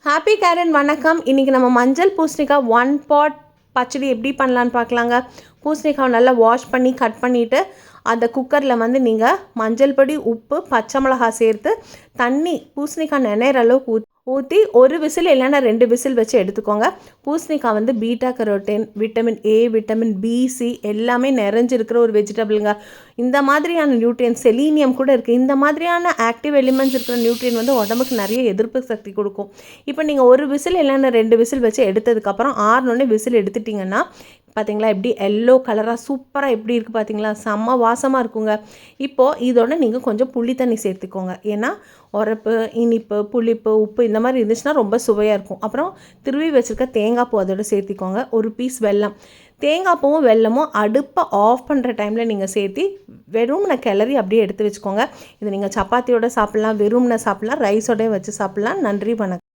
Happy கேரன் வணக்கம். இன்றைக்கி நம்ம மஞ்சள் பூசணிக்காய் 1 பாட் பச்சடி எப்படி பண்ணலான்னு பார்க்கலாங்க. பூசணிக்காவை நல்லா வாஷ் பண்ணி கட் பண்ணிவிட்டு அந்த குக்கரில் நீங்கள் மஞ்சள் பொடி, உப்பு, பச்சை மிளகாய் சேர்த்து தண்ணி பூசணிக்காய் நினைற அளவுக்கு ஊற்றி ஒரு விசில் இல்லைன்னா 2 விசில் வச்சு எடுத்துக்கோங்க. பூசணிக்காய் beta carotene, vitamin A, vitamin B, C எல்லாமே நிறைஞ்சிருக்கிற ஒரு வெஜிடபிளுங்க. இந்த மாதிரியான நியூட்ரியன், செலீனியம் கூட இருக்குது. இந்த மாதிரியான ஆக்டிவ் எலிமெண்ட்ஸ் இருக்கிற நியூட்ரியன் உடம்புக்கு நிறைய எதிர்ப்பு சக்தி கொடுக்கும். இப்போ நீங்கள் ஒரு விசில் இல்லைன்னா 2 விசில் வச்சு எடுத்ததுக்கப்புறம் ஆறுனோடனே விசில் எடுத்துட்டிங்கன்னா பார்த்தீங்களா எப்படி எல்லோ கலராக சூப்பராக எப்படி இருக்குது பார்த்தீங்களா, செம்ம வாசமாக இருக்குங்க. இப்போது இதோட நீங்கள் கொஞ்சம் புளி தண்ணி சேர்த்துக்கோங்க. ஏன்னா உரப்பு, இனிப்பு, புளிப்பு, உப்பு இந்த மாதிரி இருந்துச்சுன்னா ரொம்ப சுவையாக இருக்கும். அப்புறம் திருவி வச்சுருக்க தேங்காய் பூ அதோட சேர்த்திக்கோங்க. ஒரு பீஸ் வெல்லம். தேங்காய் பூவும் வெல்லமும் அடுப்பை ஆஃப் பண்ணுற டைமில் நீங்கள் சேர்த்து வெறும்னை கிளறி அப்படியே எடுத்து வச்சுக்கோங்க. இது நீங்கள் சப்பாத்தியோட சாப்பிட்லாம், வெறும்னை சாப்பிட்லாம், ரைஸோடய வச்சு சாப்பிட்லாம். நன்றி, வணக்கம்.